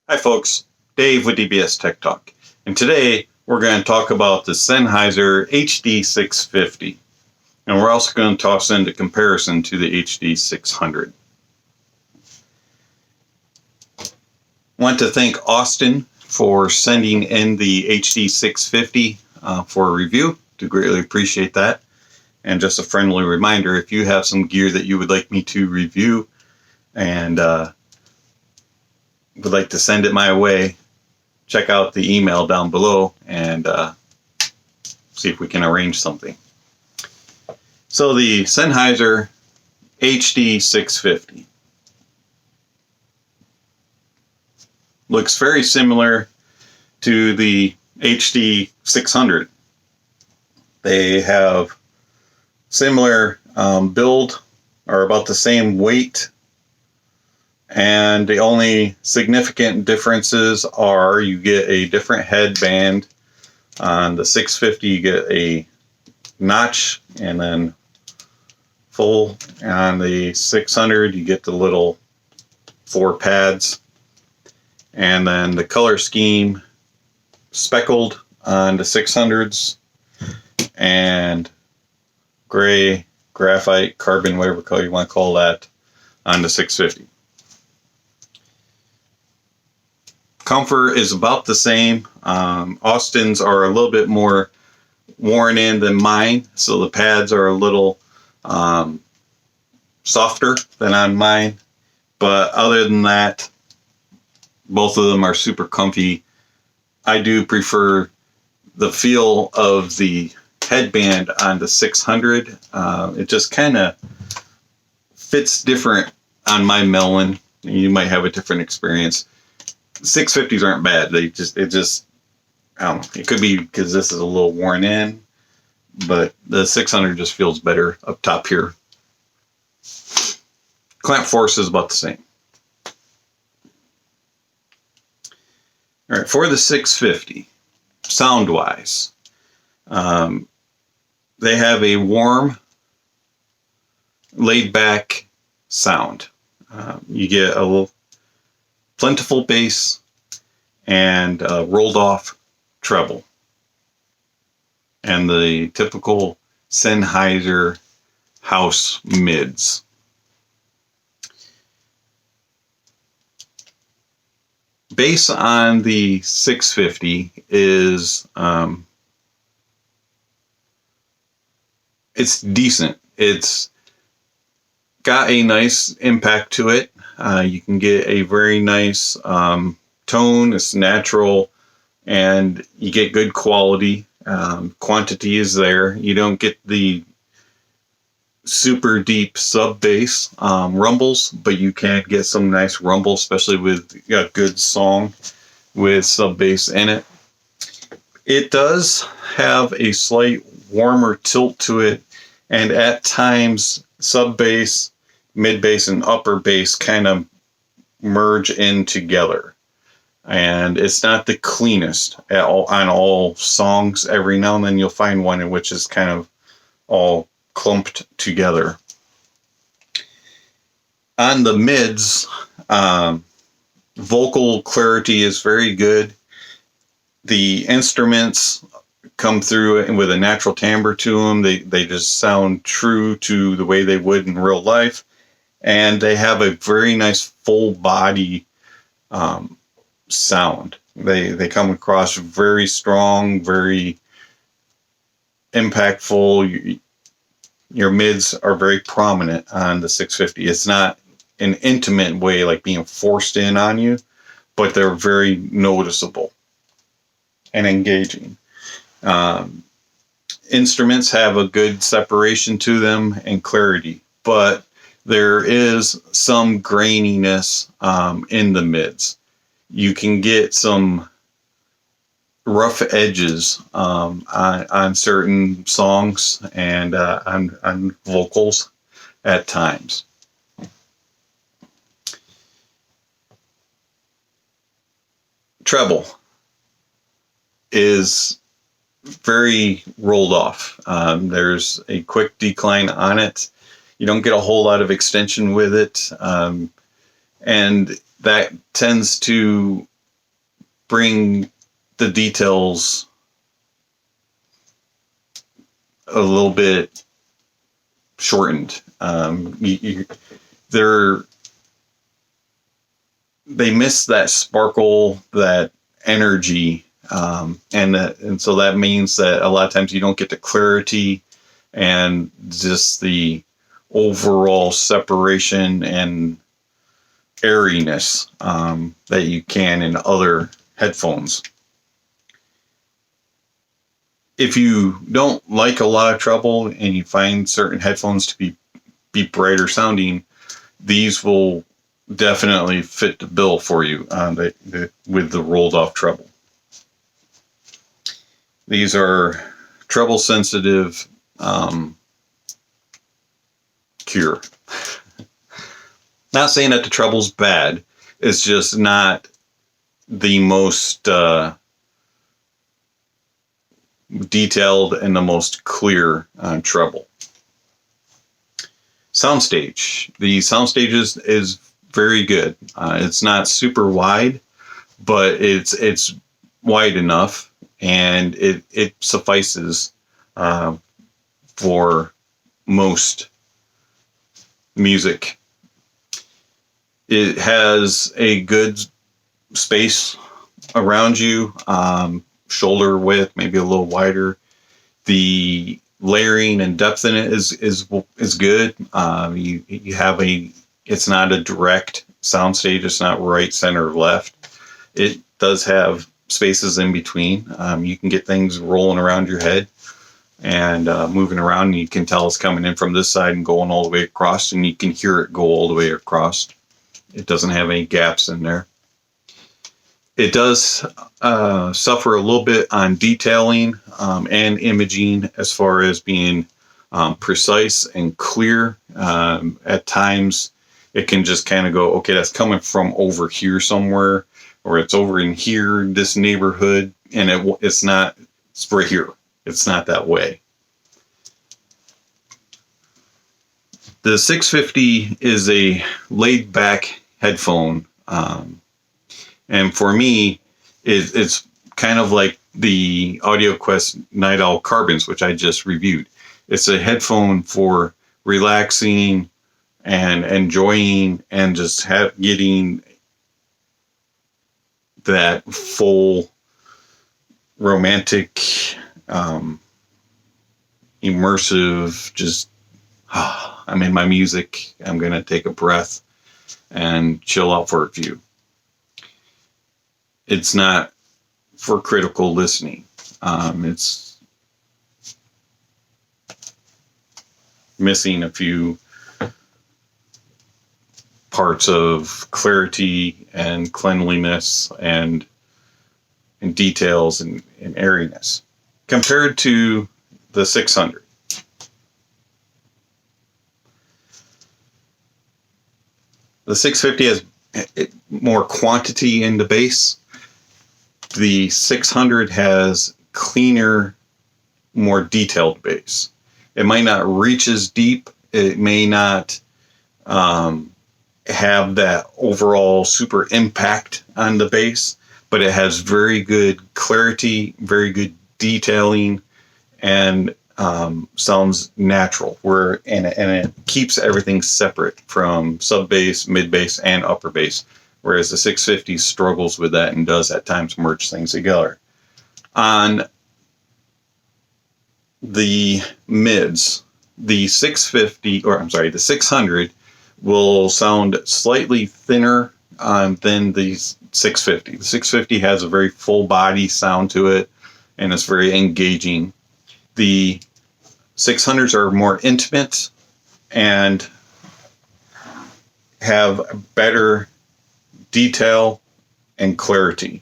Hi folks, Dave with DBS Tech Talk, and today we're going to talk about the Sennheiser HD650, and we're also going to toss into comparison to the HD600. I want to thank Austin for sending in the HD650 for a review. Do greatly appreciate that. And just a friendly reminder, if you have some gear that you would like me to review and would like to send it my way, check out the email down below and see if we can arrange something. So the Sennheiser HD650 looks very similar to the HD600. They have similar build, are about the same weight, and the only significant differences are you get a different headband. On the 650 you get a notch and then full. On the 600 you get the little 4 pads, and then the color scheme speckled on the 600s and gray, graphite, carbon, whatever color you want to call that, on the 650. Comfort is about the same. Austin's are a little bit more worn in than mine, so the pads are a little softer than on mine. But other than that, both of them are super comfy. I do prefer the feel of the headband on the 600. It just kind of fits different on my melon. You might have a different experience. 650s aren't bad. I don't know. It could be because this is a little worn in, but the 600 just feels better up top here. Clamp force is about the same. All right, for the 650, sound-wise, they have a warm, laid-back sound. You get a little plentiful bass and rolled off treble, and the typical Sennheiser house mids. Bass on the 650 is it's decent. It's got a nice impact to it. You can get a very nice tone. It's natural, and you get good quality. Quantity is there. You don't get the super deep sub bass rumbles, but you can get some nice rumble, especially with a good song with sub bass in it. It does have a slight warmer tilt to it, and at times sub bass, mid bass, and upper bass kind of merge in together, and it's not the cleanest at all on all songs. Every now and then you'll find one in which is kind of all clumped together. On the mids, vocal clarity is very good. The instruments come through with a natural timbre to them. They just sound true to the way they would in real life. And they have a very nice full body sound. They come across very strong, very impactful. Your mids are very prominent on the 650. It's not an intimate way like being forced in on you, but they're very noticeable and engaging. Instruments have a good separation to them and clarity, but there is some graininess in the mids. You can get some rough edges on certain songs and on vocals at times. Treble is very rolled off. There's a quick decline on it. You don't get a whole lot of extension with it, and that tends to bring the details a little bit shortened. They miss that sparkle, that energy, and so that means that a lot of times you don't get the clarity and just the overall separation and airiness that you can in other headphones. If you don't like a lot of treble and you find certain headphones to be brighter sounding, these will definitely fit the bill for you with the rolled off treble. These are treble sensitive cure. Not saying that the treble's bad. It's just not the most detailed and the most clear treble. Soundstage. The soundstage is very good. It's not super wide, but it's wide enough, and it suffices for most music. It has a good space around you, shoulder width, maybe a little wider. The layering and depth in it is good. You have it's not a direct soundstage. It's not right, center, left. It does have spaces in between. You can get things rolling around your head and moving around. And you can tell it's coming in from this side and going all the way across, and you can hear it go all the way across. It doesn't have any gaps in there. It does suffer a little bit on detailing and imaging as far as being precise and clear. At times, it can just kind of go, okay, that's coming from over here somewhere, or it's over in here, this neighborhood, and it's not, it's right here. It's not that way. The 650 is a laid back headphone. And for me, it's kind of like the AudioQuest Night Owl Carbons, which I just reviewed. It's a headphone for relaxing and enjoying and just getting that full romantic, immersive, just, I'm in my music. I'm going to take a breath and chill out for a few. It's not for critical listening. It's missing a few parts of clarity and cleanliness and details and airiness compared to the 600. The 650 has more quantity in the bass. The 600 has cleaner, more detailed bass. It might not reach as deep. It may not have that overall super impact on the bass, but it has very good clarity, very good detailing, and sounds natural. And it keeps everything separate from sub bass, mid bass, and upper bass. Whereas the 650 struggles with that and does at times merge things together. On the mids, the 600 will sound slightly thinner than the 650. The 650 has a very full body sound to it, and it's very engaging. The 600s are more intimate and have better detail and clarity.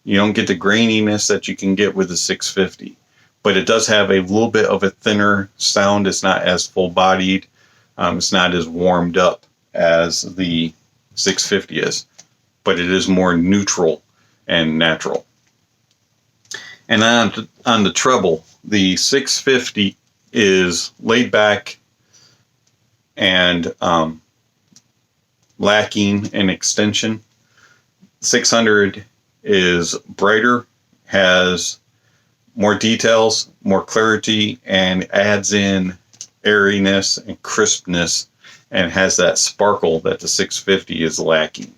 You don't get the graininess that you can get with the 650, but it does have a little bit of a thinner sound. It's not as full-bodied. It's not as warmed up as the 650 is, but it is more neutral and natural. And on the treble, the 650 is laid back and lacking in extension. 600 is brighter, has more details, more clarity, and adds in airiness and crispness, and has that sparkle that the 650 is lacking.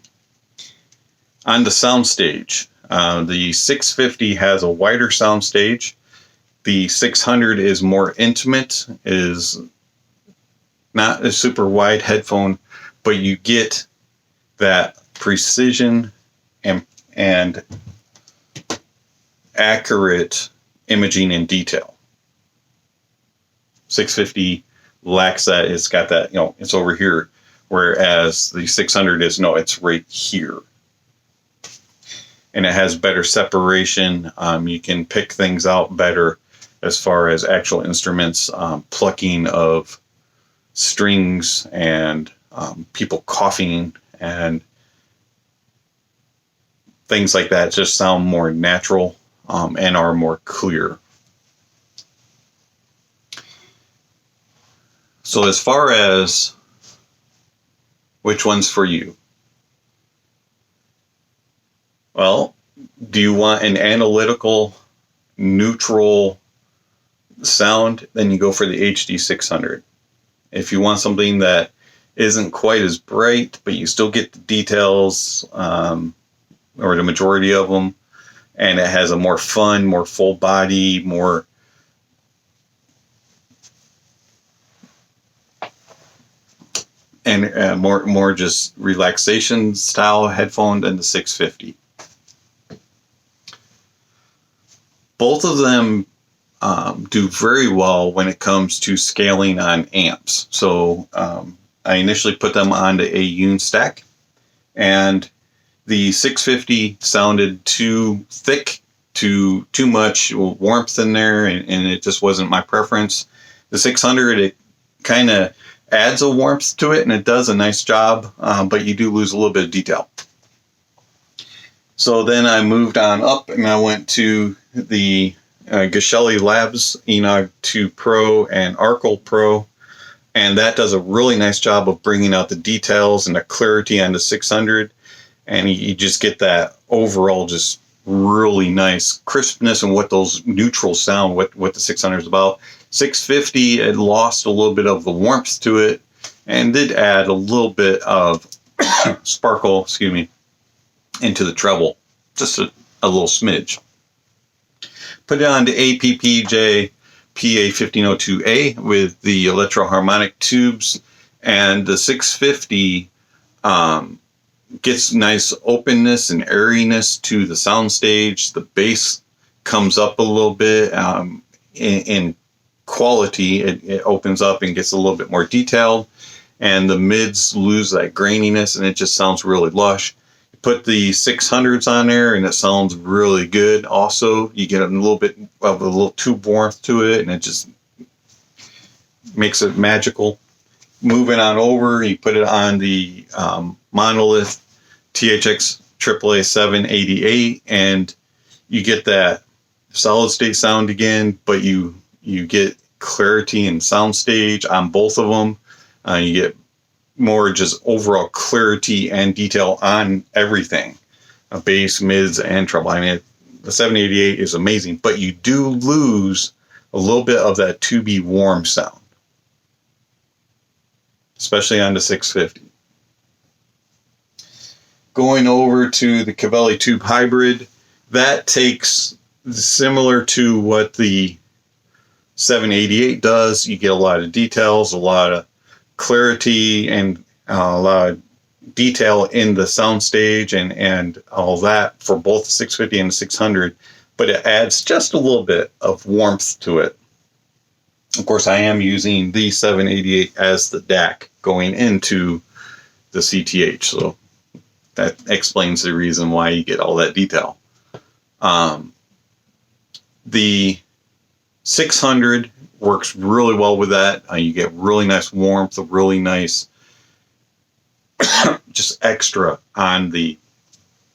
On the soundstage, the 650 has a wider soundstage. The 600 is more intimate, is not a super wide headphone, but you get that precision and accurate imaging and detail. 650 lacks that. It's got that, it's over here, whereas the 600 is, no, it's right here. And it has better separation. You can pick things out better as far as actual instruments, plucking of strings and people coughing and things like that just sound more natural and are more clear. So as far as which one's for you? Well, do you want an analytical, neutral sound? Then you go for the HD600. If you want something that isn't quite as bright, but you still get the details, or the majority of them, and it has a more fun, more full body, more more just relaxation style headphone than the 650. Both of them do very well when it comes to scaling on amps. So I initially put them onto a Yoon stack, and the 650 sounded too thick, too much warmth in there, and it just wasn't my preference. The 600, it kind of adds a warmth to it, and it does a nice job, but you do lose a little bit of detail. So then I moved on up, and I went to the Geshelli Labs Enog 2 Pro and Arkel Pro, and that does a really nice job of bringing out the details and the clarity on the 600, and you just get that overall just really nice crispness and what those neutrals sound, what the 600 is about. 650, it lost a little bit of the warmth to it and did add a little bit of sparkle, into the treble, just a little smidge. Put it on the APPJ PA1502A with the electro-harmonic tubes, and the 650 gets nice openness and airiness to the soundstage. The bass comes up a little bit in quality. It opens up and gets a little bit more detailed, and the mids lose that graininess, and it just sounds really lush. You put the 600s on there, and it sounds really good. Also, you get a little bit of a little tube warmth to it, and it just makes it magical. Moving on over, you put it on the Monolith THX AAA 788, and you get that solid state sound again, but you get clarity and soundstage on both of them. You get more just overall clarity and detail on everything, bass, mids, and treble. I mean, the 788 is amazing, but you do lose a little bit of that tubey warm sound, especially on the 650. Going over to the Cavelli Tube Hybrid, that takes similar to what the 788 does. You get a lot of details, a lot of clarity, and a lot of detail in the soundstage and all that for both the 650 and the 600, but it adds just a little bit of warmth to it. Of course, I am using the 788 as the DAC going into the CTH, so that explains the reason why you get all that detail. The 600 works really well with that. You get really nice warmth, really nice just extra on the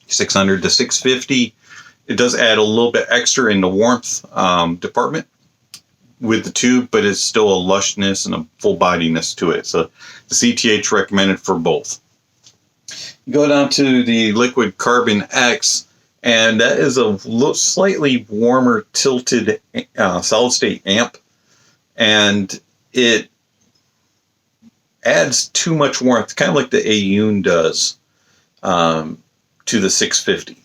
600. The 650, it does add a little bit extra in the warmth department with the tube, but it's still a lushness and a full bodiness to it. So the CTH recommended for both. You go down to the Liquid Carbon X, And that is a slightly warmer tilted solid state amp, and it adds too much warmth, kind of like the Aoun does to the 650.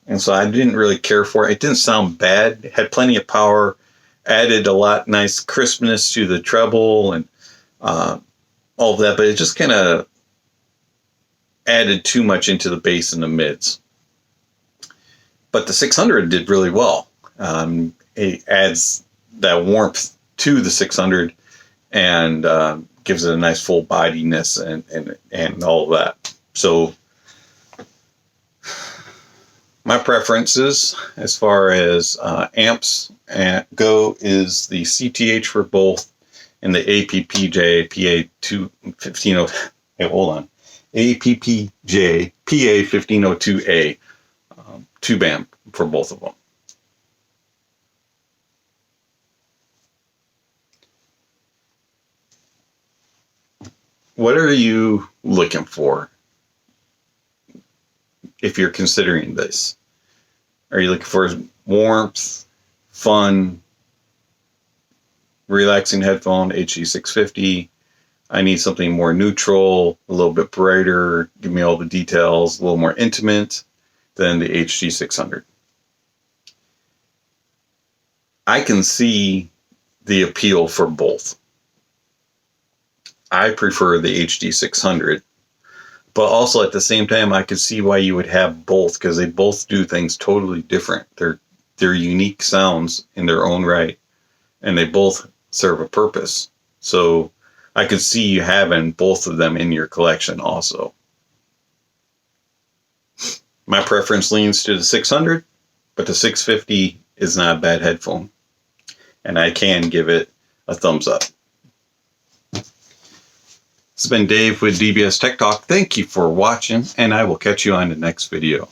And so I didn't really care for it. It didn't sound bad. It had plenty of power, added a lot nice crispness to the treble and all of that, but it just kind of added too much into the bass and the mids. But the 600 did really well. It adds that warmth to the 600 and gives it a nice full bodiness and all of that. So my preferences as far as amps go is the CTH for both and the APPJ PA1502. Hey, hold on. APPJ PA1502A tube amp for both of them. What are you looking for if you're considering this? Are you looking for warmth, fun, relaxing headphone, HD650? I need something more neutral, a little bit brighter, give me all the details, a little more intimate than the HD600. I can see the appeal for both. I prefer the HD600, but also at the same time, I could see why you would have both, because they both do things totally different. They're unique sounds in their own right, and they both serve a purpose. So I could see you having both of them in your collection also. My preference leans to the 600, but the 650 is not a bad headphone, and I can give it a thumbs up. This has been Dave with DBS Tech Talk. Thank you for watching, and I will catch you on the next video.